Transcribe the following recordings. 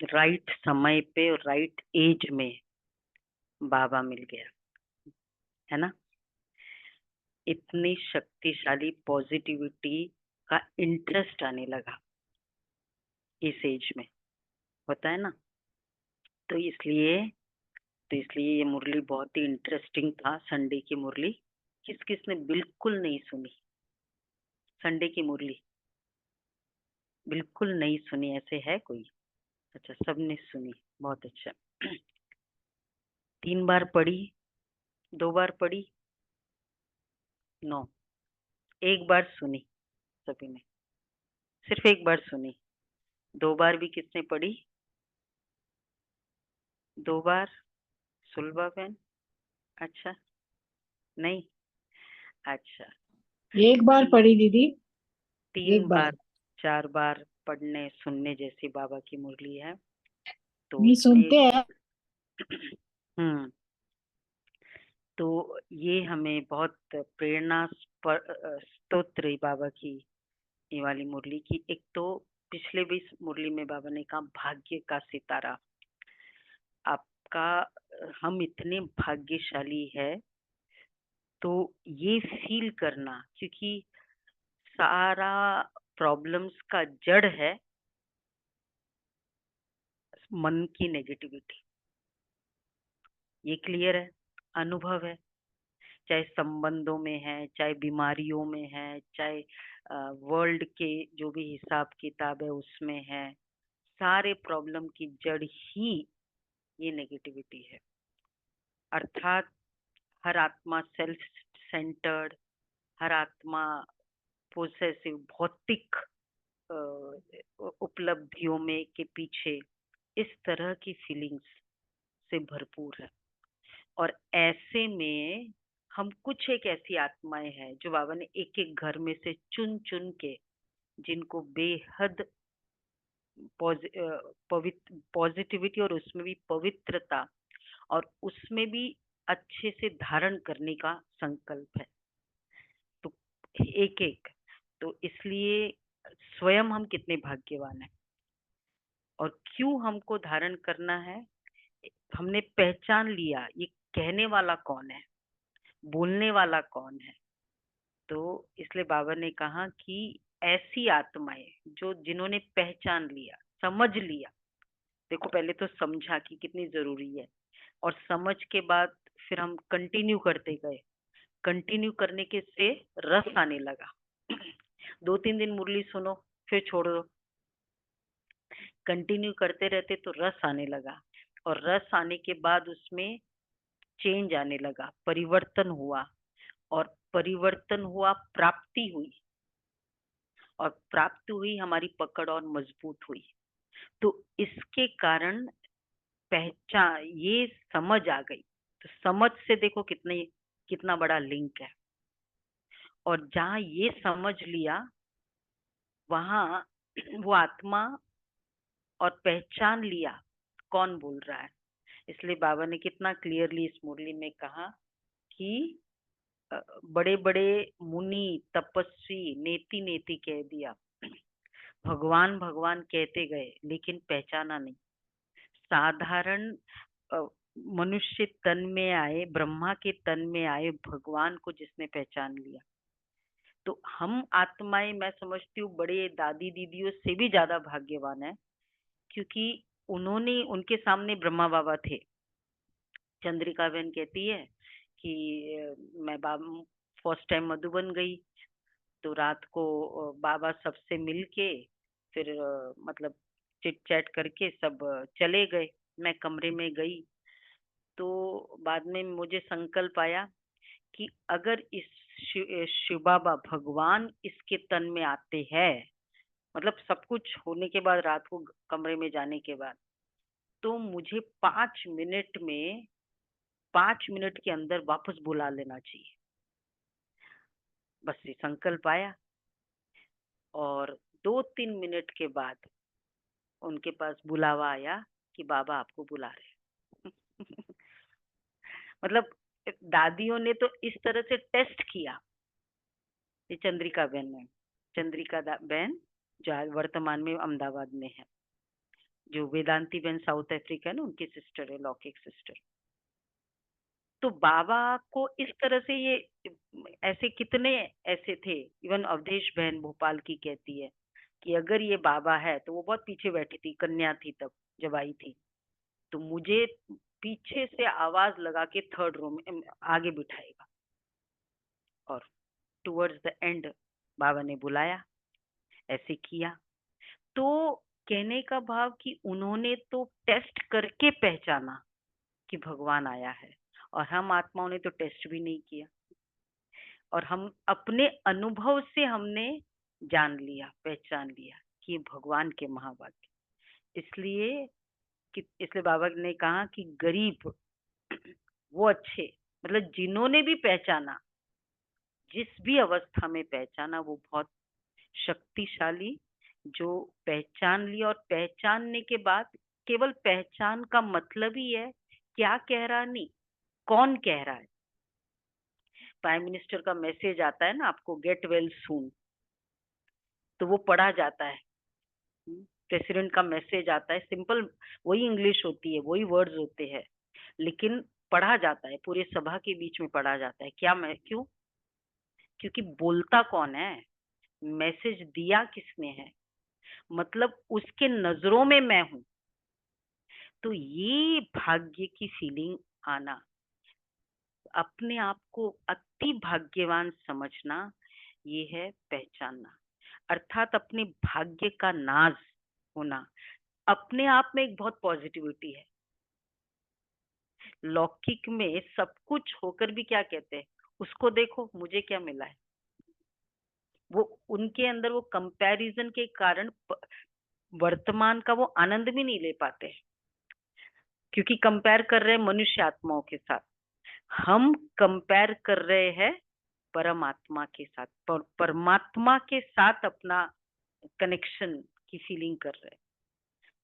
Right समय पे और राइट एज में बाबा मिल गया, है ना। इतनी शक्तिशाली पॉजिटिविटी का इंटरेस्ट आने लगा इस एज में, होता है ना। तो इसलिए ये मुरली बहुत ही इंटरेस्टिंग था, संडे की मुरली। किस किस ने बिल्कुल नहीं सुनी संडे की मुरली? बिल्कुल नहीं सुनी, ऐसे है कोई? अच्छा, सबने सुनी, बहुत अच्छा। 3 बार पढ़ी, 2 बार पढ़ी, नो, 1 बार सुनी सभी ने, सिर्फ 1 बार सुनी। 2 बार भी किसने पढ़ी? 2 बार सुलभा बहन, अच्छा, नहीं, अच्छा। एक बार ठीक, पढ़ी दीदी। तीन एक बार। बार 4 बार पढ़ने सुनने जैसी बाबा की मुरली है। तो नहीं इसमें सुनते हैं। हम्म तो ये हमें बहुत प्रेरणा स्तोत्र है बाबा की, ये वाली मुरली की। एक तो पिछले भी मुरली में बाबा ने कहा भाग्य का सितारा आपका, हम इतने भाग्यशाली है। तो ये फील करना, क्योंकि सारा प्रॉब्लम्स का जड़ है मन की नेगेटिविटी, ये क्लियर है, अनुभव है। चाहे संबंधों में है, चाहे बीमारियों में है, चाहे वर्ल्ड के जो भी हिसाब किताब है उसमें है, सारे प्रॉब्लम की जड़ ही ये नेगेटिविटी है। अर्थात हर आत्मा सेल्फ सेंटर्ड, हर आत्मा पोसेसिव, भौतिक उपलब्धियों में के पीछे इस तरह की फीलिंग्स से भरपूर है। और ऐसे में हम कुछ एक ऐसी आत्माएं हैं जो बाबा ने एक एक घर में से चुन चुन के, जिनको बेहद पॉजिटिविटी और उसमें भी पवित्रता और उसमें भी अच्छे से धारण करने का संकल्प है। तो एक एक, तो इसलिए स्वयं हम कितने भाग्यवान हैं। और क्यों हमको धारण करना है? हमने पहचान लिया ये कहने वाला कौन है, बोलने वाला कौन है। तो इसलिए बाबा ने कहा कि ऐसी आत्माएं जो जिन्होंने पहचान लिया, समझ लिया। देखो, पहले तो समझा कि कितनी जरूरी है, और समझ के बाद फिर हम कंटिन्यू करते गए। कंटिन्यू करने के से रस आने लगा। 2-3 दिन मुरली सुनो, फिर छोड़ दो, कंटिन्यू करते रहते तो रस आने लगा। और रस आने के बाद उसमें चेंज आने लगा, परिवर्तन हुआ। और परिवर्तन हुआ, प्राप्ति हुई। और प्राप्त हुई, हमारी पकड़ और मजबूत हुई। तो इसके कारण पहचान, ये समझ आ गई। तो समझ से देखो कितने कितना बड़ा लिंक है। और जहां ये समझ लिया, वहां वो आत्मा और पहचान लिया कौन बोल रहा है। इसलिए बाबा ने कितना क्लियरली इस मुरली में कहा कि बड़े बड़े मुनि तपस्वी नेति नेति कह दिया, भगवान भगवान कहते गए, लेकिन पहचाना नहीं। साधारण अ, मनुष्य तन में आए, ब्रह्मा के तन में आए भगवान को जिसने पहचान लिया। तो हम आत्माएं, मैं समझती हूँ, बड़े दादी दीदियों से भी ज्यादा भाग्यवान है, क्योंकि उन्होंने, उनके सामने ब्रह्मा बाबा थे। चंद्रिका बहन कहती है कि मैं फर्स्ट टाइम मधुबन गई, तो रात को बाबा सबसे मिल के, फिर मतलब चिट चैट करके सब चले गए। मैं कमरे में गई, तो बाद में मुझे संकल्प आया कि अगर इस शिव बाबा भगवान इसके तन में आते हैं, मतलब सब कुछ होने के बाद, रात को कमरे में जाने के बाद, तो मुझे 5 मिनट में, 5 मिनट के अंदर वापस बुला लेना चाहिए। बस ये संकल्प आया, और 2-3 मिनट के बाद उनके पास बुलावा आया कि बाबा आपको बुला रहे हैं। मतलब दादियों ने तो इस तरह से टेस्ट किया। ये चंद्रिका बहन है, चंद्रिका बहन जो आज वर्तमान में अहमदाबाद में है। जो वेदांती बहन साउथ अफ्रीका है ना, उनकी सिस्टर है, लौकिक सिस्टर। तो बाबा को इस तरह से ये ऐसे कितने ऐसे थे, इवन अवधेश बहन भोपाल की कहती है कि अगर ये बाबा है तो वो बहुत पीछे बैठी थी, कन्या थी तब जब आई थी, तो मुझे पीछे से आवाज लगा के थर्ड रो में आगे बिठाएगा। और टुवर्ड्स द एंड बाबा ने बुलाया, ऐसे किया। तो कहने का भाव कि उन्होंने तो टेस्ट करके पहचाना कि भगवान आया है, और हम आत्माओं ने तो टेस्ट भी नहीं किया, और हम अपने अनुभव से हमने जान लिया, पहचान लिया कि ये भगवान के महावाक्य। इसलिए इसलिए बाबा ने कहा कि गरीब वो अच्छे, मतलब जिन्होंने भी पहचाना, जिस भी अवस्था में पहचाना, वो बहुत शक्तिशाली, जो पहचान लिया। और पहचानने के बाद केवल पहचान का मतलब ही है क्या कह रहा नहीं, कौन कह रहा है। प्राइम मिनिस्टर का मैसेज आता है ना आपको, गेट वेल सून, तो वो पढ़ा जाता है। प्रेसिडेंट का मैसेज आता है, सिंपल वही इंग्लिश होती है, वही वर्ड्स होते हैं, लेकिन पढ़ा जाता है, पूरे सभा के बीच में पढ़ा जाता है। क्या मैं क्यों? क्योंकि बोलता कौन है, मैसेज दिया किसने है, मतलब उसके नजरों में मैं हूं। तो ये भाग्य की फीलिंग आना, अपने आप को अति भाग्यवान समझना, ये है पहचानना। अर्थात अपने भाग्य का नाज होना, अपने आप में एक बहुत पॉजिटिविटी है। लौकिक में सब कुछ होकर भी क्या कहते हैं, उसको देखो मुझे क्या मिला है। वो उनके अंदर वो कंपैरिजन के कारण वर्तमान का वो आनंद भी नहीं ले पाते, क्योंकि कंपेयर कर रहे हैं मनुष्य आत्माओं के साथ। हम कंपेयर कर रहे हैं परमात्मा के साथ, परमात्मा के साथ अपना कनेक्शन की फीलिंग कर रहे हैं।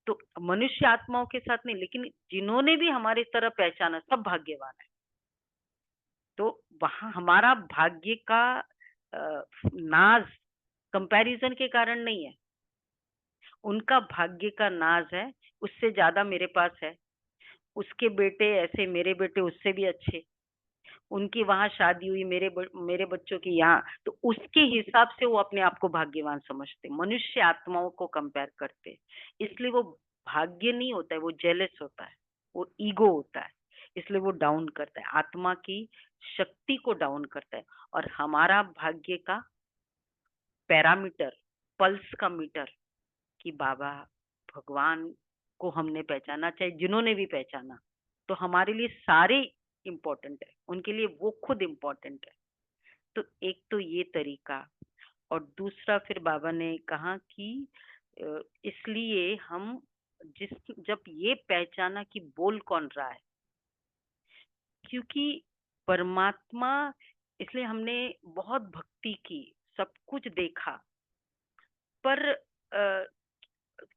तो मनुष्य आत्माओं के साथ नहीं, लेकिन जिन्होंने भी हमारी तरह पहचाना सब भाग्यवान है। तो वहां हमारा भाग्य का नाज कंपैरिजन के कारण नहीं है, उनका भाग्य का नाज है, उससे ज्यादा मेरे पास है, उसके बेटे ऐसे, मेरे बेटे उससे भी अच्छे, उनकी वहां शादी हुई, मेरे बच्चों की यहाँ, तो उसके हिसाब से वो अपने आप को भाग्यवान समझते, मनुष्य आत्माओं को कंपेयर करते। इसलिए वो भाग्य नहीं होता है, वो जेलस होता है, वो ईगो होता है, इसलिए वो डाउन करता है, आत्मा की शक्ति को डाउन करता है। और हमारा भाग्य का पैरामीटर, पल्स का मीटर, कि बाबा भगवान को हमने पहचाना, चाहे जिन्होंने भी पहचाना, तो हमारे लिए सारे इम्पोर्टेंट है, उनके लिए वो खुद इम्पोर्टेंट है। तो एक तो ये तरीका, और दूसरा फिर बाबा ने कहा कि इसलिए हम जिस जब ये पहचाना कि बोल कौन रहा है, क्योंकि परमात्मा, इसलिए हमने बहुत भक्ति की, सब कुछ देखा, पर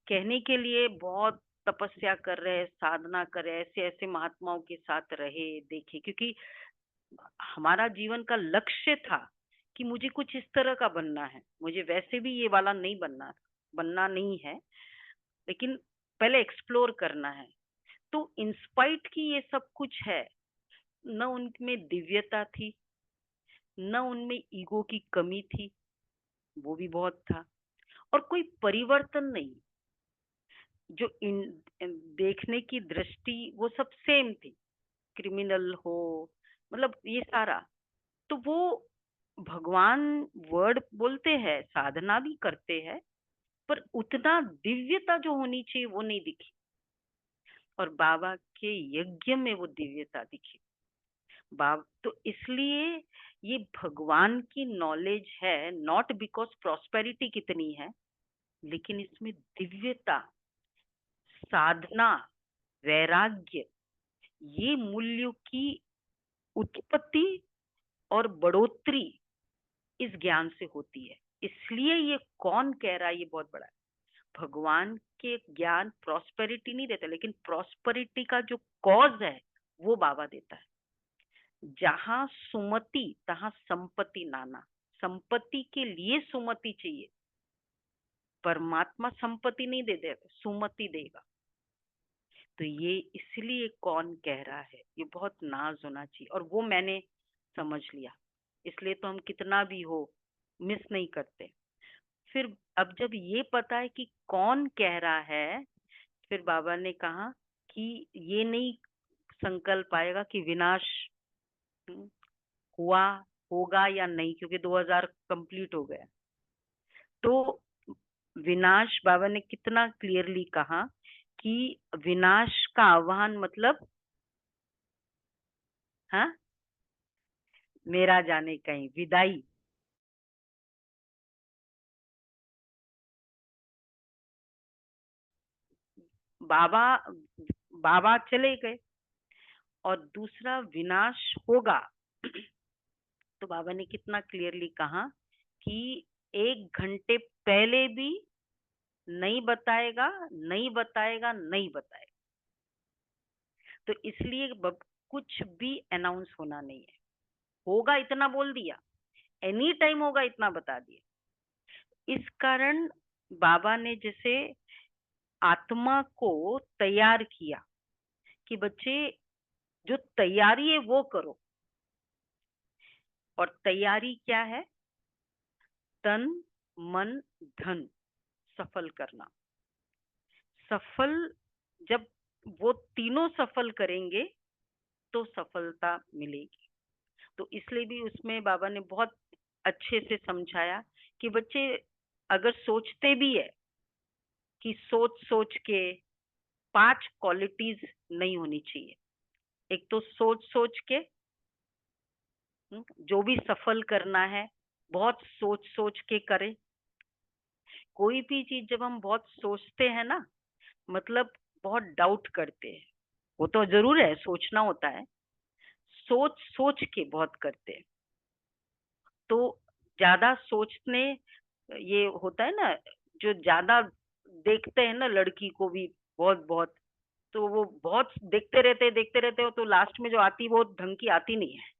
कहने के लिए बहुत तपस्या कर रहे, साधना कर रहे, ऐसे ऐसे महात्माओं के साथ रहे, देखे, क्योंकि हमारा जीवन का लक्ष्य था कि मुझे कुछ इस तरह का बनना है, मुझे वैसे भी ये वाला नहीं बनना नहीं है, लेकिन पहले एक्सप्लोर करना है। तो इंस्पाइट की ये सब कुछ है, न उनमें दिव्यता थी, न उनमें ईगो की कमी थी, वो भी बहुत था, और कोई परिवर्तन नहीं, जो देखने की दृष्टि वो सब सेम थी, क्रिमिनल हो, मतलब ये सारा। तो वो भगवान वर्ड बोलते हैं, साधना भी करते हैं, पर उतना दिव्यता जो होनी चाहिए वो नहीं दिखी, और बाबा के यज्ञ में वो दिव्यता दिखी। तो इसलिए ये भगवान की नॉलेज है, नॉट बिकॉज प्रॉस्पेरिटी कितनी है, लेकिन इसमें दिव्यता, साधना, वैराग्य, ये मूल्यों की उत्पत्ति और बढ़ोतरी इस ज्ञान से होती है। इसलिए ये कौन कह रहा है, ये बहुत बड़ा है। भगवान के ज्ञान प्रॉस्पेरिटी नहीं देता, लेकिन प्रॉस्पेरिटी का जो कॉज है वो बाबा देता है। जहां सुमति तहां संपत्ति नाना, संपत्ति के लिए सुमति चाहिए, परमात्मा संपत्ति नहीं दे देगा, सुमति देगा। तो ये इसलिए कौन कह रहा है, ये बहुत नाज होना चाहिए, और वो मैंने समझ लिया, इसलिए तो हम कितना भी हो मिस नहीं करते। फिर अब जब ये पता है कि कौन कह रहा है, फिर बाबा ने कहा कि ये नहीं संकल्प आएगा कि विनाश हम्म, हुआ होगा या नहीं, क्योंकि 2000 कंप्लीट हो गया। तो विनाश, बाबा ने कितना क्लियरली कहा कि विनाश का आह्वान मतलब, हाँ, मेरा जाने कहीं विदाई। बाबा बाबा चले गए, और दूसरा विनाश होगा। तो बाबा ने कितना क्लियरली कहा कि 1 घंटे पहले भी नहीं बताएगा, नहीं बताएगा, नहीं बताएगा। तो इसलिए कुछ भी अनाउंस होना नहीं है, होगा इतना बोल दिया, एनी टाइम होगा इतना बता दिया। इस कारण बाबा ने जैसे आत्मा को तैयार किया कि बच्चे जो तैयारी है वो करो। और तैयारी क्या है? तन, मन, धन सफल करना। सफल, जब वो तीनों सफल करेंगे तो सफलता मिलेगी। तो इसलिए भी उसमें बाबा ने बहुत अच्छे से समझाया कि बच्चे अगर सोचते भी है कि सोच सोच के 5 क्वालिटीज नहीं होनी चाहिए। एक तो सोच सोच के जो भी सफल करना है बहुत सोच सोच के करें। कोई भी चीज जब हम बहुत सोचते हैं ना, मतलब बहुत डाउट करते हैं, वो तो जरूर है, सोचना होता है, सोच सोच के बहुत करते हैं। तो ज्यादा सोचने, ये होता है ना, जो ज्यादा देखते हैं ना लड़की को भी बहुत बहुत, तो वो बहुत देखते रहते हो, तो लास्ट में जो आती वो ढंग की आती नहीं है।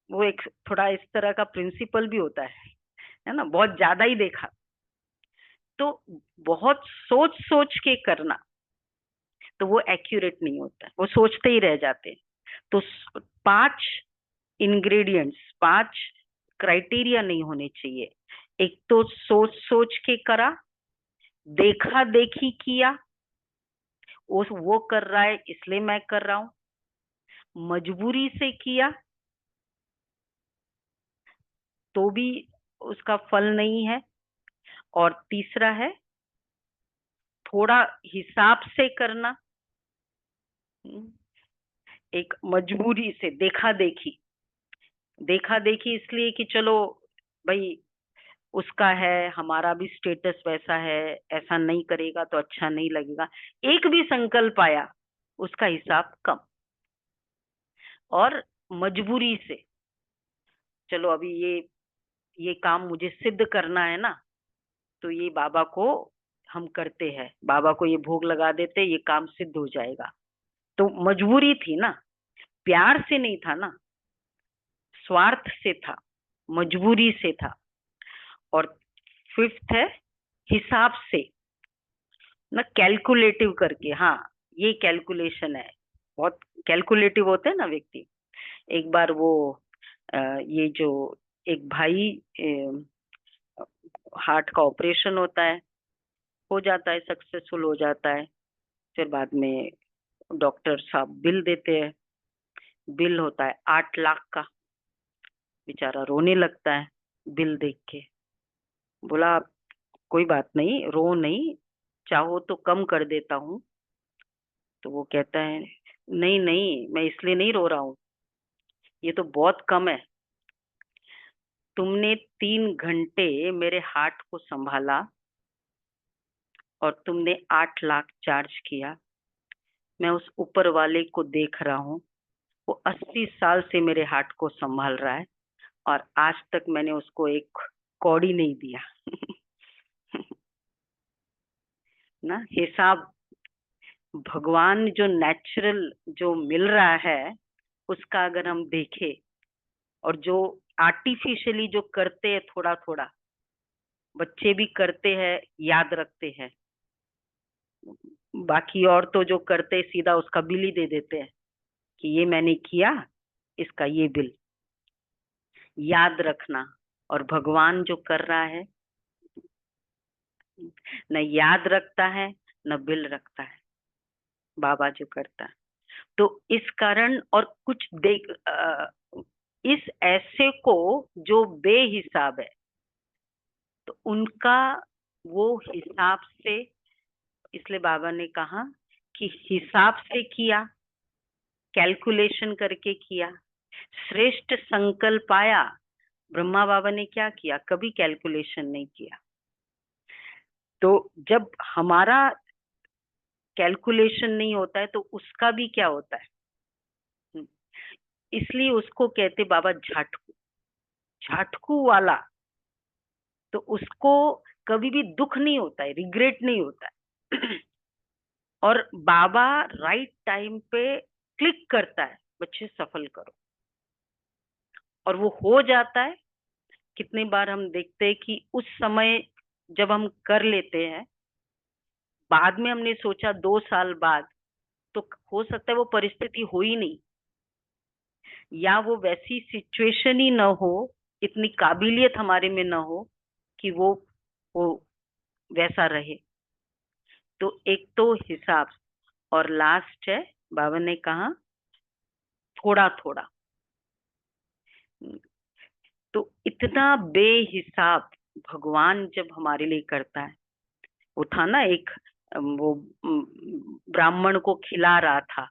वो एक थोड़ा इस तरह का प्रिंसिपल भी होता है ना, बहुत ज्यादा ही देखा। तो बहुत सोच सोच के करना, तो वो एक्यूरेट नहीं होता है, वो सोचते ही रह जाते हैं। तो 5 इंग्रेडिएंट्स, 5 क्राइटेरिया नहीं होने चाहिए। एक तो सोच सोच के करा, देखा देखी किया, वो कर रहा है इसलिए मैं कर रहा हूं, मजबूरी से किया तो भी उसका फल नहीं है। और तीसरा है थोड़ा हिसाब से करना, हम्म, एक मजबूरी से देखा देखी इसलिए कि चलो भाई उसका है, हमारा भी स्टेटस वैसा है, ऐसा नहीं करेगा तो अच्छा नहीं लगेगा। एक भी संकल्प आया उसका हिसाब कम। और मजबूरी से, चलो अभी ये काम मुझे सिद्ध करना है ना, तो ये बाबा को हम करते हैं, बाबा को ये भोग लगा देते, ये काम सिद्ध हो जाएगा। तो मजबूरी थी ना, प्यार से नहीं था ना, स्वार्थ से था, मजबूरी से था। और फिफ्थ है हिसाब से, ना कैलकुलेटिव करके। हाँ, ये कैलकुलेशन है, बहुत कैलकुलेटिव होते हैं ना व्यक्ति। एक बार वो ये जो एक भाई, हार्ट का ऑपरेशन होता है, हो जाता है, सक्सेसफुल हो जाता है। फिर बाद में डॉक्टर साहब बिल देते हैं, बिल होता है 8 लाख का। बेचारा रोने लगता है बिल देख के। बोला कोई बात नहीं, रो नहीं, चाहो तो कम कर देता हूँ। तो वो कहता है नहीं नहीं, मैं इसलिए नहीं रो रहा हूँ, ये तो बहुत कम है। तुमने 3 घंटे मेरे हार्ट को संभाला और तुमने 8 लाख चार्ज किया। मैं उस ऊपर वाले को देख रहा हूँ, वो 80 साल से मेरे हार्ट को संभाल रहा है, और आज तक मैंने उसको एक कौड़ी नहीं दिया। ना हिसाब, भगवान जो नेचुरल जो मिल रहा है उसका अगर हम देखें, और जो आर्टिफिशियली जो करते हैं थोड़ा थोड़ा, बच्चे भी करते हैं, याद रखते हैं, बाकी और तो जो करते सीधा उसका बिल ही दे देते हैं कि ये मैंने किया, इसका ये बिल। याद रखना। और भगवान जो कर रहा है, न याद रखता है न बिल रखता है, बाबा जो करता है। तो इस कारण और कुछ देख इस ऐसे को जो बेहिसाब है, तो उनका वो हिसाब से, इसलिए बाबा ने कहा कि हिसाब से किया, कैलकुलेशन करके किया, श्रेष्ठ संकल्प आया। ब्रह्मा बाबा ने क्या किया, कभी कैलकुलेशन नहीं किया। तो जब हमारा कैलकुलेशन नहीं होता है तो उसका भी क्या होता है। इसलिए उसको कहते बाबा झाटकू, झाटकू वाला। तो उसको कभी भी दुख नहीं होता है, रिग्रेट नहीं होता है। और बाबा राइट टाइम पे क्लिक करता है, बच्चे सफल करो, और वो हो जाता है। कितनी बार हम देखते हैं कि उस समय जब हम कर लेते हैं, बाद में हमने सोचा 2 साल बाद, तो हो सकता है वो परिस्थिति हो ही नहीं, या वो वैसी सिचुएशन ही ना हो, इतनी काबिलियत हमारे में ना हो कि वो वैसा रहे। तो एक तो हिसाब, और लास्ट है बाबा ने कहा थोड़ा थोड़ा। तो इतना बेहिसाब भगवान जब हमारे लिए करता है। वो था ना एक वो ब्राह्मण को खिला रहा था,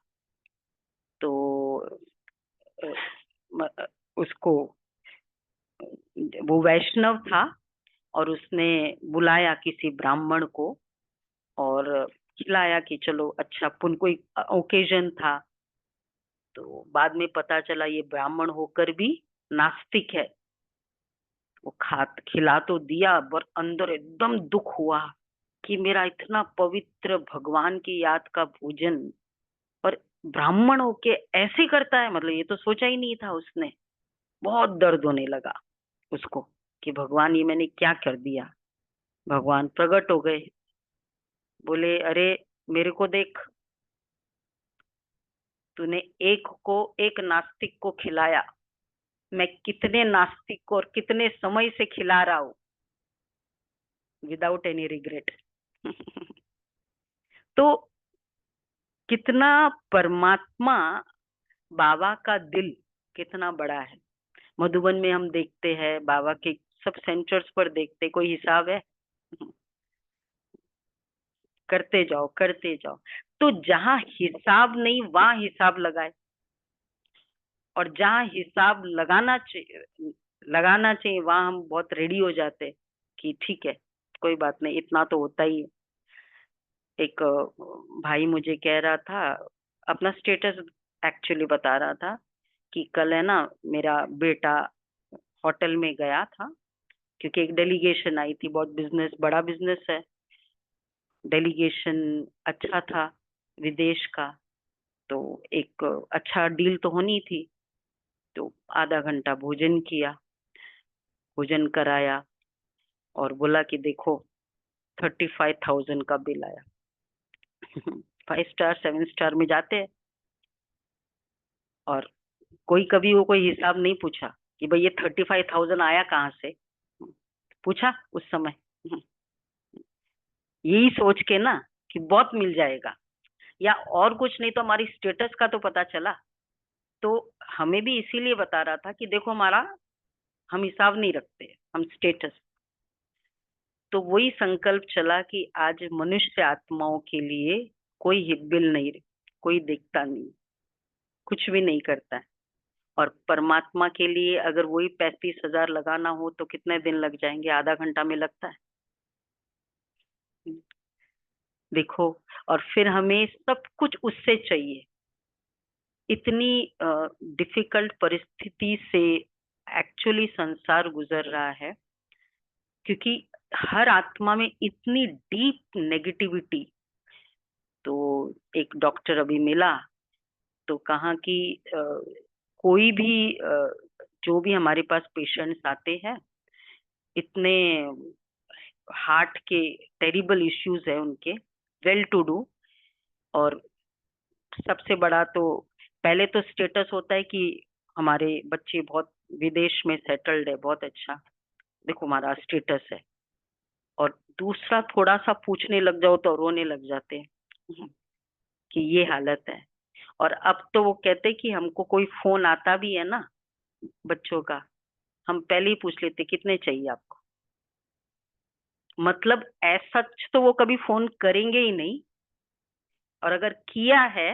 तो अ, उसको, वो वैष्णव था, और उसने बुलाया किसी ब्राह्मण को और खिलाया कि चलो अच्छा, पुन कोई ओकेजन था। तो बाद में पता चला ये ब्राह्मण होकर भी नास्तिक है। वो खा खिला तो दिया, पर अंदर एकदम दुख हुआ कि मेरा इतना पवित्र भगवान की याद का भोजन, और ब्राह्मण होके ऐसे करता है, मतलब ये तो सोचा ही नहीं था उसने। बहुत दर्द होने लगा उसको कि भगवान ये मैंने क्या कर दिया। भगवान प्रकट हो गए, बोले अरे मेरे को देख, तूने एक नास्तिक को खिलाया, मैं कितने नास्तिक को और कितने समय से खिला रहा हूं, विदाउट एनी रिग्रेट। तो कितना परमात्मा, बाबा का दिल कितना बड़ा है। मधुबन में हम देखते हैं बाबा के सब सेंटर्स पर देखते, कोई हिसाब है। करते जाओ करते जाओ। तो जहां हिसाब नहीं वहां हिसाब लगाए, और जहां हिसाब लगाना चाहिए वहां हम बहुत रेडी हो जाते हैं कि ठीक है, कोई बात नहीं, इतना तो होता ही है। एक भाई मुझे कह रहा था, अपना स्टेटस एक्चुअली बता रहा था कि कल है ना, मेरा बेटा होटल में गया था, क्योंकि एक डेलीगेशन आई थी, बहुत बिजनेस, बड़ा बिजनेस है। डेलीगेशन अच्छा था, विदेश का। तो एक अच्छा डील तो होनी थी। तो आधा घंटा भोजन किया, भोजन कराया, और बोला कि देखो 35,000 का बिल आया। 5 स्टार 7 स्टार में जाते हैं, और कोई कभी वो कोई हिसाब नहीं पूछा कि भाई ये 35,000 आया कहाँ से। पूछा उस समय। यही सोच के ना कि बहुत मिल जाएगा, या और कुछ नहीं तो हमारी स्टेटस का तो पता चला। तो हमें भी इसीलिए बता रहा था कि देखो हमारा, हम हिसाब नहीं रखते, हम स्टेटस। तो वही संकल्प चला कि आज मनुष्य आत्माओं के लिए कोई बिल नहीं, कोई देखता नहीं, कुछ भी नहीं करता है। और परमात्मा के लिए अगर वही 35,000 लगाना हो तो कितने दिन लग जाएंगे, आधा घंटा में लगता है। देखो, और फिर हमें सब कुछ उससे चाहिए। इतनी डिफिकल्ट परिस्थिति से एक्चुअली संसार गुजर रहा है, क्योंकि हर आत्मा में इतनी डीप नेगेटिविटी। तो एक डॉक्टर अभी मिला, तो कहा कि कोई भी जो भी हमारे पास पेशेंट्स आते हैं, इतने हार्ट के टेरिबल इश्यूज है उनके, वेल टू डू, और सबसे बड़ा तो पहले तो स्टेटस होता है कि हमारे बच्चे बहुत विदेश में सेटल्ड है, बहुत अच्छा, देखो हमारा स्टेटस है। और दूसरा थोड़ा सा पूछने लग जाओ तो रोने लग जाते हैं कि ये हालत है। और अब तो वो कहते कि हमको कोई फोन आता भी है ना बच्चों का, हम पहले ही पूछ लेते कितने चाहिए आपको। मतलब ऐसा सच तो वो कभी फोन करेंगे ही नहीं, और अगर किया है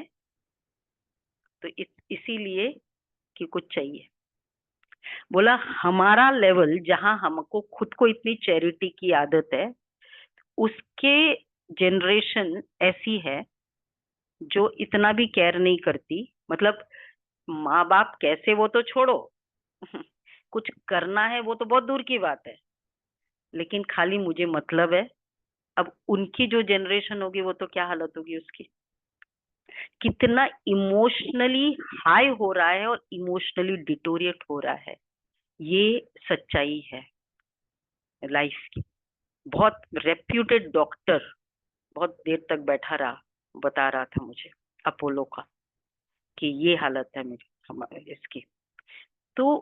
तो इसीलिए कि कुछ चाहिए। बोला हमारा लेवल जहां हमको खुद को इतनी चैरिटी की आदत है, उसके जनरेशन ऐसी है जो इतना भी केयर नहीं करती। मतलब माँ बाप कैसे वो तो छोड़ो कुछ करना है वो तो बहुत दूर की बात है, लेकिन खाली मुझे मतलब है। अब उनकी जो जनरेशन होगी वो तो क्या हालत होगी उसकी, कितना इमोशनली हाई हो रहा है और इमोशनली डिटोरिएट हो रहा है। ये सच्चाई है लाइफ की। बहुत रेप्यूटेड डॉक्टर बहुत देर तक बैठा रहा, बता रहा था मुझे अपोलो का कि ये हालत है मेरी हमारे इसकी। तो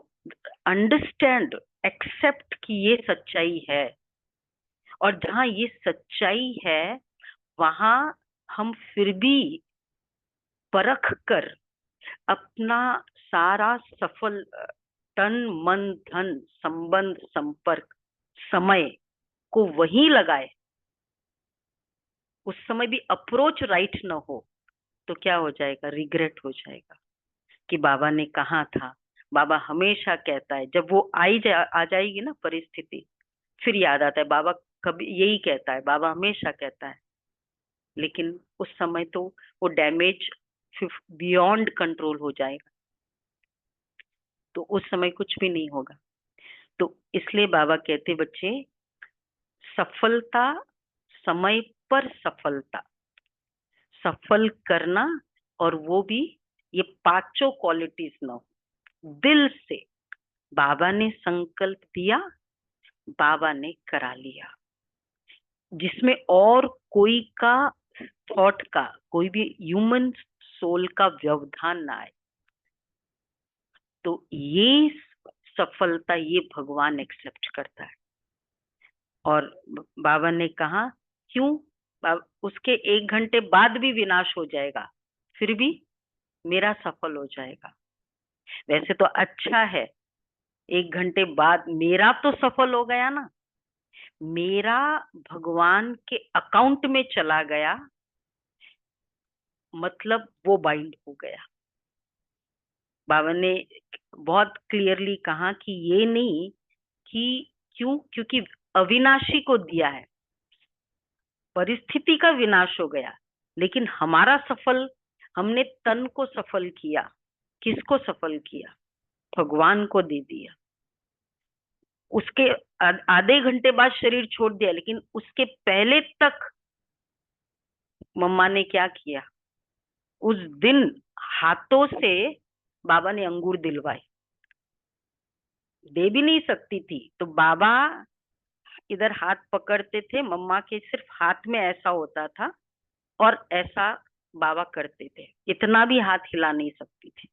अंडरस्टैंड, एक्सेप्ट कि ये सच्चाई है, और जहां ये सच्चाई है वहां हम फिर भी परख कर अपना सारा सफल तन मन धन संबंध संपर्क समय को वहीं लगाए, उस समय भी अप्रोच राइट न हो तो क्या हो जाएगा, रिग्रेट हो जाएगा कि बाबा ने कहा था। बाबा हमेशा कहता है, जब वो आ जाएगी ना परिस्थिति, फिर याद आता है बाबा कभी यही कहता है, बाबा हमेशा कहता है। लेकिन उस समय तो वो डैमेज बियॉन्ड कंट्रोल हो जाएगा, तो उस समय कुछ भी नहीं होगा। तो इसलिए बाबा कहते बच्चे, सफलता समय पर सफलता, सफल करना, और वो भी ये पांचों क्वालिटीज ना हो, दिल से। बाबा ने संकल्प दिया, बाबा ने करा लिया, जिसमें और कोई का थॉट का, कोई भी ह्यूमन सोल का व्यवधान ना आए। तो ये सफलता ये भगवान एक्सेप्ट करता है। और बाबा ने कहा क्यों, उसके 1 घंटे बाद भी विनाश हो जाएगा, फिर भी मेरा सफल हो जाएगा। वैसे तो अच्छा है, 1 घंटे बाद मेरा तो सफल हो गया ना, मेरा भगवान के अकाउंट में चला गया, मतलब वो बाइंड हो गया। बाबा ने बहुत क्लियरली कहा कि ये नहीं कि क्यों, क्योंकि अविनाशी को दिया है, परिस्थिति का विनाश हो गया, लेकिन हमारा सफल, हमने तन को सफल किया। किसको सफल किया, भगवान को दे दिया। उसके आधे घंटे बाद शरीर छोड़ दिया, लेकिन उसके पहले तक मम्मा ने क्या किया, उस दिन हाथों से बाबा ने अंगूर दिलवाए। दे भी नहीं सकती थी तो बाबा इधर हाथ पकड़ते थे, मम्मा के सिर्फ हाथ में ऐसा होता था, और ऐसा बाबा करते थे, इतना भी हाथ हिला नहीं सकती थी।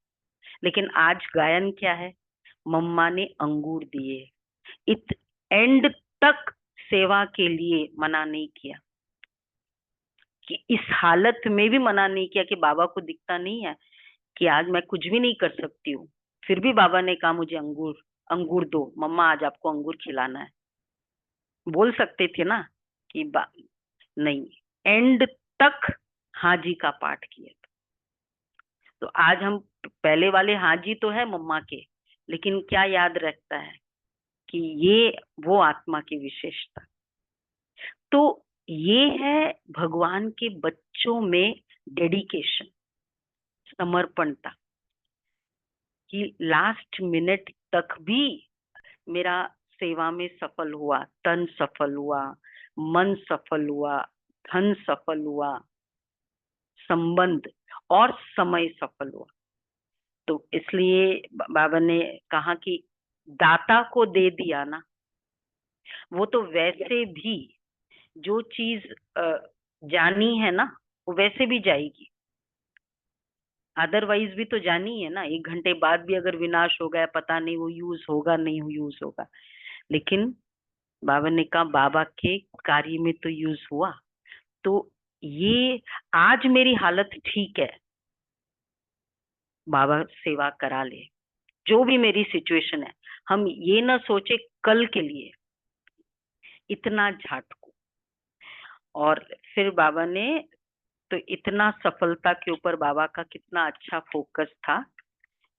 लेकिन आज गायन क्या है, मम्मा ने अंगूर दिए, इत एंड तक सेवा के लिए मना नहीं किया, कि इस हालत में भी मना नहीं किया कि बाबा को दिखता नहीं है कि आज मैं कुछ भी नहीं कर सकती हूँ। फिर भी बाबा ने कहा मुझे अंगूर, अंगूर दो मम्मा, आज आपको अंगूर खिलाना है। बोल सकते थे ना कि नहीं, एंड तक हाजी का पाठ किया। तो आज हम पहले वाले हाजी तो है मम्मा के, लेकिन क्या याद रखता है कि ये वो आत्मा की विशेषता। तो ये है भगवान के बच्चों में डेडिकेशन, समर्पणता, कि लास्ट मिनट तक भी मेरा सेवा में सफल हुआ, तन सफल हुआ, मन सफल हुआ, धन सफल हुआ, संबंध और समय सफल हुआ। तो इसलिए बाबा ने कहा कि दाता को दे दिया ना, वो तो वैसे भी जो चीज जानी है ना, वो वैसे भी जाएगी, अदरवाइज भी तो जानी है ना। 1 घंटे बाद भी अगर विनाश हो गया, पता नहीं वो यूज होगा नहीं यूज होगा, लेकिन बाबा ने कहा बाबा के कार्य में तो यूज हुआ। तो ये आज मेरी हालत ठीक है, बाबा सेवा करा ले, जो भी मेरी सिचुएशन है। हम ये ना सोचे कल के लिए, इतना झाटको। और फिर बाबा ने, तो इतना सफलता के ऊपर बाबा का कितना अच्छा फोकस था।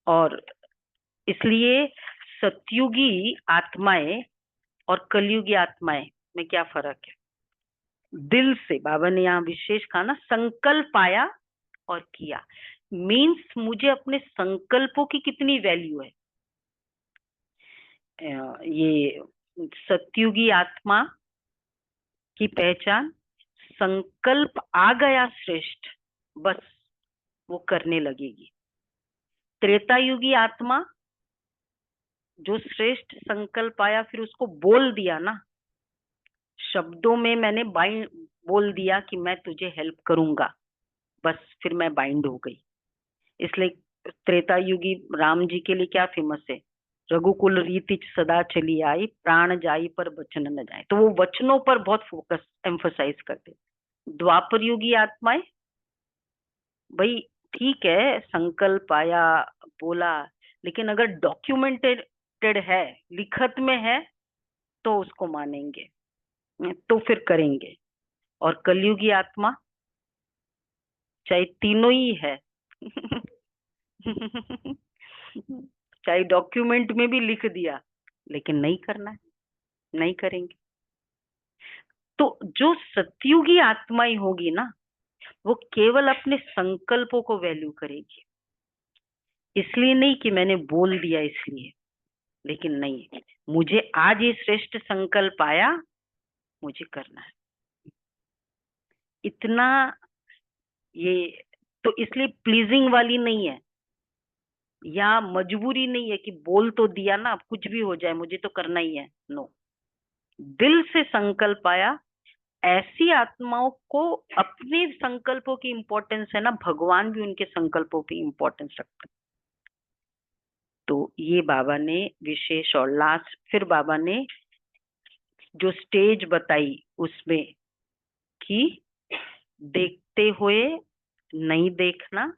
और इसलिए सतयुगी आत्माएं और कलयुगी आत्माएं में क्या फर्क है? दिल से, बाबा ने यहाँ विशेष कहा ना, संकल्प आया और किया। मीन्स मुझे अपने संकल्पों की कितनी वैल्यू है। ये सतयुगी आत्मा की पहचान, संकल्प आ गया श्रेष्ठ, बस वो करने लगेगी। त्रेतायुगी आत्मा, जो श्रेष्ठ संकल्प आया फिर उसको बोल दिया ना, शब्दों में मैंने बाइंड बोल दिया कि मैं तुझे हेल्प करूंगा, बस फिर मैं बाइंड हो गई। इसलिए त्रेता युगी राम जी के लिए क्या फेमस है? रघुकुल रीति सदा चली आई, प्राण जाई पर वचन न जाए। तो वो वचनों पर बहुत फोकस एम्फोसाइज करते। द्वापर युगी आत्माएं, भाई ठीक है संकल्प आया, बोला, लेकिन अगर डॉक्यूमेंटेड है, लिखत में है, तो उसको मानेंगे, तो फिर करेंगे। और कलयुगी आत्मा, चाहे तीनों ही है चाहे डॉक्यूमेंट में भी लिख दिया, लेकिन नहीं करना है, नहीं करेंगे। तो जो सतयुगी आत्माएं होगी ना, वो केवल अपने संकल्पों को वैल्यू करेगी। इसलिए नहीं कि मैंने बोल दिया इसलिए, लेकिन नहीं, मुझे आज ये श्रेष्ठ संकल्प आया, मुझे करना है इतना। ये तो इसलिए प्लीजिंग वाली नहीं है, या मजबूरी नहीं है कि बोल तो दिया ना, अब कुछ भी हो जाए मुझे तो करना ही है। नो, दिल से संकल्प आया। ऐसी आत्माओं को अपने संकल्पों की इंपॉर्टेंस है ना, भगवान भी उनके संकल्पों की इंपॉर्टेंस रखते हैं। तो ये बाबा ने विशेष, और लास्ट फिर बाबा ने जो स्टेज बताई उसमें कि देखते हुए नहीं देखना,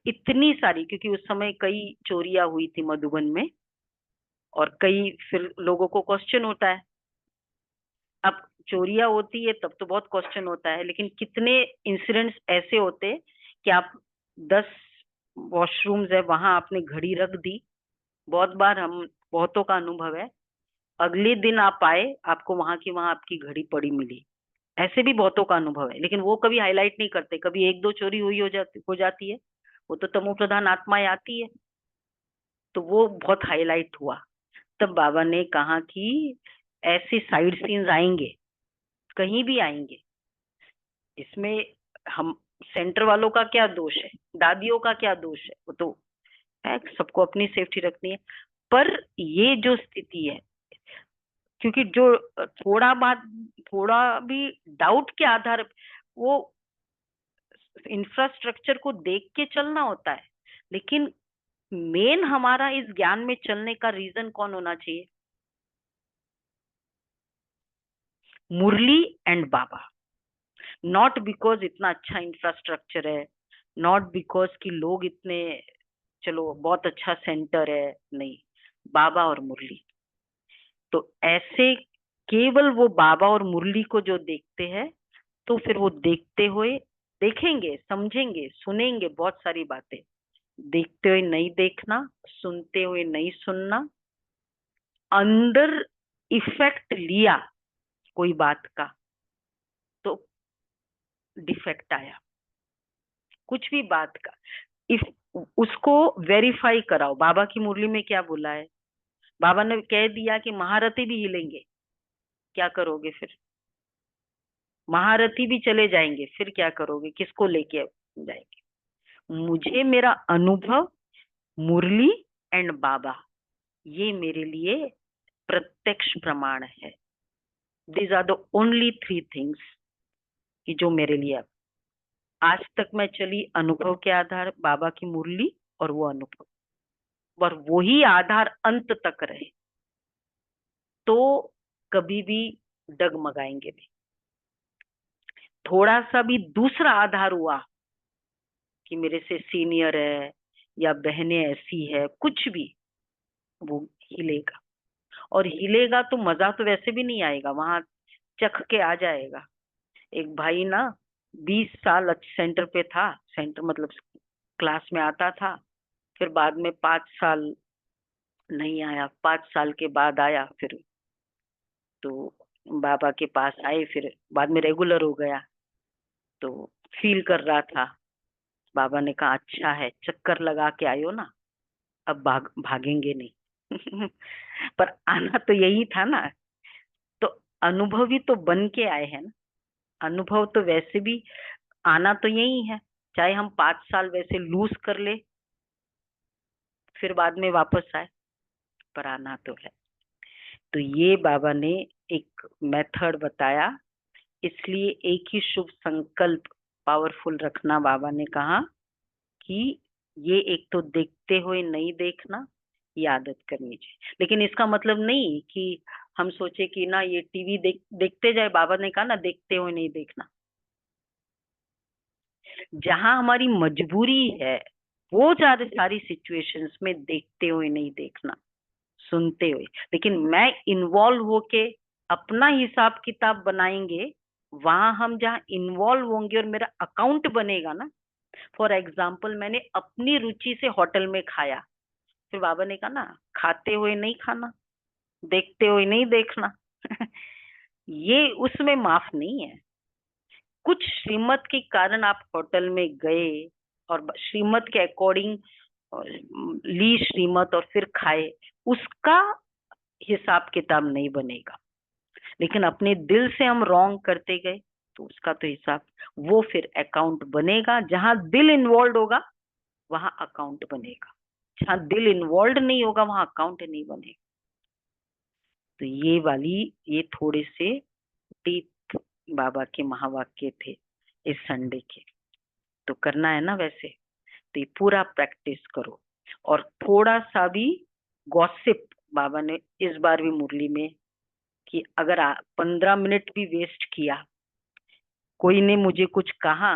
इतनी सारी, क्योंकि उस समय कई चोरियां हुई थी मधुबन में, और कई फिर लोगों को क्वेश्चन होता है। अब चोरियां होती है तब तो बहुत क्वेश्चन होता है, लेकिन कितने इंसिडेंट्स ऐसे होते कि आप 10 वॉशरूम्स है वहां आपने घड़ी रख दी, बहुत बार हम बहुतों का अनुभव है, अगले दिन आप आए आपको वहां की वहां आपकी घड़ी पड़ी मिली। ऐसे भी बहुतों का अनुभव है, लेकिन वो कभी हाईलाइट नहीं करते। कभी 1-2 चोरी हुई हो जाती है, वो तो तमो प्रधान आत्माएं आती है, तो वो बहुत हाईलाइट हुआ। तब बाबा ने कहा कि ऐसे साइड सीन्स आएंगे, कहीं भी आएंगे, इसमें हम सेंटर वालों का क्या दोष है, दादियों का क्या दोष है, वो तो है, सबको अपनी सेफ्टी रखनी है। पर ये जो स्थिति है, क्योंकि जो थोड़ा भी डाउट के आधार, वो इंफ्रास्ट्रक्चर को देख के चलना होता है, लेकिन मेन हमारा इस ज्ञान में चलने का रीजन कौन होना चाहिए? मुरली एंड बाबा। नॉट बिकॉज इतना अच्छा इंफ्रास्ट्रक्चर है, नॉट बिकॉज कि लोग इतने, चलो बहुत अच्छा सेंटर है, नहीं, बाबा और मुरली। तो ऐसे केवल वो बाबा और मुरली को जो देखते हैं, तो फिर वो देखते हुए देखेंगे, समझेंगे, सुनेंगे बहुत सारी बातें। देखते हुए नहीं देखना, सुनते हुए नहीं सुनना, अंदर इफेक्ट लिया कोई बात का, तो डिफेक्ट आया कुछ भी बात का। इफ उसको वेरीफाई कराओ, बाबा की मुरली में क्या बोला है, बाबा ने कह दिया कि महारथी भी हिलेंगे, क्या करोगे फिर? महारथी भी चले जाएंगे, फिर क्या करोगे? किसको लेके जाएंगे? मुझे मेरा अनुभव, मुरली एंड बाबा, ये मेरे लिए प्रत्यक्ष प्रमाण है। These are the only 3 things कि जो मेरे लिए आज तक मैं चली अनुभव के आधार, बाबा की मुरली और वो अनुभव, और वही आधार अंत तक रहे तो कभी भी डगमगाएंगे नहीं। थोड़ा सा भी दूसरा आधार हुआ कि मेरे से सीनियर है या बहनें ऐसी है, कुछ भी, वो हिलेगा। और हिलेगा तो मजा तो वैसे भी नहीं आएगा, वहां चख के आ जाएगा। एक भाई ना 20 साल सेंटर पे था, सेंटर मतलब क्लास में आता था, फिर बाद में 5 साल नहीं आया, 5 साल के बाद आया, फिर तो बाबा के पास आए, फिर बाद में रेगुलर हो गया, तो फील कर रहा था। बाबा ने कहा अच्छा है, चक्कर लगा के आयो ना, अब भागेंगे नहीं। पर आना तो यही था ना, तो अनुभवी तो बन के आए हैं ना। अनुभव तो वैसे भी आना तो यही है, चाहे हम 5 साल वैसे लूज कर ले फिर बाद में वापस आए, पर आना तो है। तो ये बाबा ने एक मेथड बताया, इसलिए एक ही शुभ संकल्प पावरफुल रखना। बाबा ने कहा कि ये एक तो देखते हुए नहीं देखना, ये आदत करनी चाहिए। लेकिन इसका मतलब नहीं कि हम सोचे कि ना ये टीवी देखते जाए। बाबा ने कहा ना देखते हुए नहीं देखना, जहां हमारी मजबूरी है वो ज्यादा सारी सिचुएशंस में देखते हुए नहीं देखना, सुनते हुए। लेकिन मैं इन्वॉल्व होके अपना हिसाब किताब बनाएंगे, वहां हम जहाँ इन्वॉल्व होंगे और मेरा अकाउंट बनेगा ना। फॉर एग्जाम्पल मैंने अपनी रुचि से होटल में खाया, फिर बाबा ने कहा ना खाते हुए नहीं खाना, देखते हुए नहीं देखना। ये उसमें माफ नहीं है। कुछ श्रीमत के कारण आप होटल में गए और श्रीमत के अकॉर्डिंग ली श्रीमत और फिर खाए, उसका हिसाब किताब नहीं बनेगा। लेकिन अपने दिल से हम रॉन्ग करते गए तो उसका तो हिसाब, वो फिर अकाउंट बनेगा। जहां दिल इन्वॉल्व होगा वहां अकाउंट बनेगा, जहां दिल इन्वॉल्व नहीं होगा वहां अकाउंट नहीं बनेगा। तो ये वाली, ये थोड़े से डीप बाबा के महावाक्य थे इस संडे के। तो करना है ना वैसे, तो ये पूरा प्रैक्टिस करो। और थोड़ा सा भी गॉसिप, बाबा ने इस बार भी मुरली में कि अगर 15 मिनट भी वेस्ट किया, कोई ने मुझे कुछ कहा,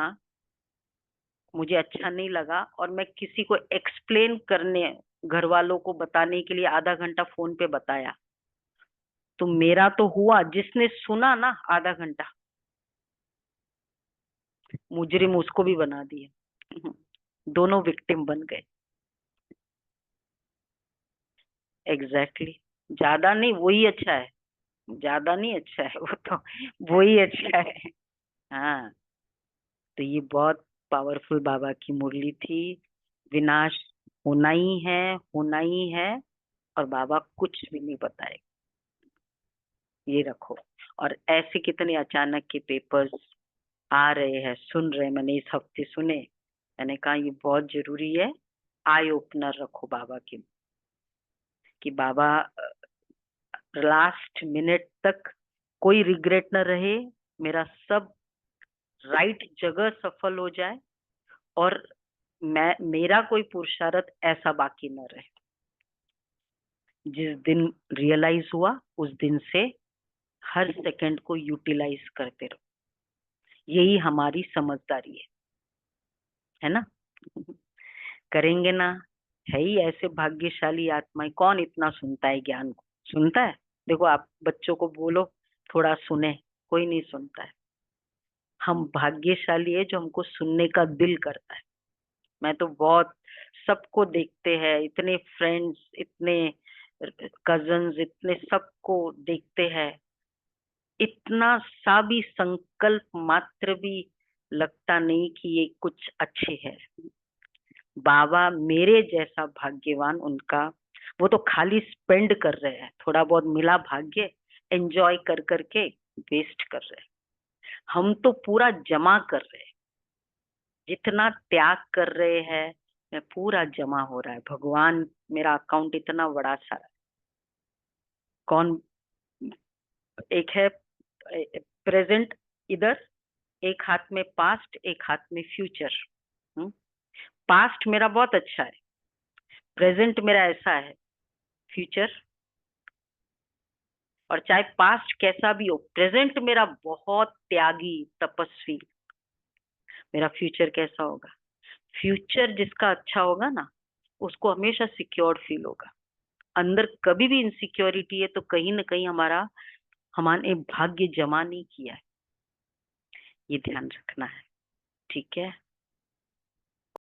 मुझे अच्छा नहीं लगा, और मैं किसी को एक्सप्लेन करने, घर वालों को बताने के लिए आधा घंटा फोन पे बताया, तो मेरा तो हुआ, जिसने सुना ना आधा घंटा, मुजरिम उसको भी बना दिया। दोनों विक्टिम बन गए। Exactly exactly. ज्यादा नहीं, वही अच्छा है। ज्यादा नहीं अच्छा है वो तो, वही अच्छा है। हाँ, तो ये बहुत पावरफुल बाबा की मुरली थी। विनाश होना ही है, होना ही है, और बाबा कुछ भी नहीं बताए, ये रखो। और ऐसे कितने अचानक के पेपर्स आ रहे हैं, सुन रहे, मैंने इस हफ्ते सुने। मैंने कहा ये बहुत जरूरी है, आई ओपनर रखो बाबा की, कि बाबा लास्ट मिनट तक कोई रिग्रेट न रहे, मेरा सब राइट जगह सफल हो जाए, और मैं, मेरा कोई पुरुषार्थ ऐसा बाकी न रहे। जिस दिन रियलाइज हुआ उस दिन से हर सेकंड को यूटिलाइज करते रहो, यही हमारी समझदारी है ना। करेंगे ना। है ही ऐसे भाग्यशाली आत्माएं, कौन इतना सुनता है ज्ञान को, सुनता है? देखो आप बच्चों को बोलो थोड़ा सुने, कोई नहीं सुनता है। हम भाग्यशाली है जो हमको सुनने का दिल करता है। मैं तो बहुत, सबको देखते हैं, इतने फ्रेंड्स, इतने कजन्स, इतने सबको देखते हैं, इतना सा भी संकल्प मात्र भी लगता नहीं कि ये कुछ अच्छे है। बाबा मेरे जैसा भाग्यवान उनका, वो तो खाली स्पेंड कर रहे हैं, थोड़ा बहुत मिला भाग्य, एंजॉय कर करके वेस्ट कर रहे हैं। हम तो पूरा जमा कर रहे हैं, जितना त्याग कर रहे हैं, मैं पूरा जमा हो रहा है। भगवान, मेरा अकाउंट इतना बड़ा सारा, कौन, एक है प्रेजेंट इधर, एक हाथ में पास्ट, एक हाथ में फ्यूचर। पास्ट मेरा बहुत अच्छा है, प्रेजेंट मेरा ऐसा है, फ्यूचर, और चाहे पास्ट कैसा भी हो, प्रेजेंट मेरा बहुत त्यागी तपस्वी, मेरा फ्यूचर कैसा होगा? फ्यूचर जिसका अच्छा होगा ना, उसको हमेशा सिक्योर फील होगा। अंदर कभी भी इनसिक्योरिटी है तो कहीं ना कहीं हमारे भाग्य जमा नहीं किया है, ये ध्यान रखना है। ठीक है।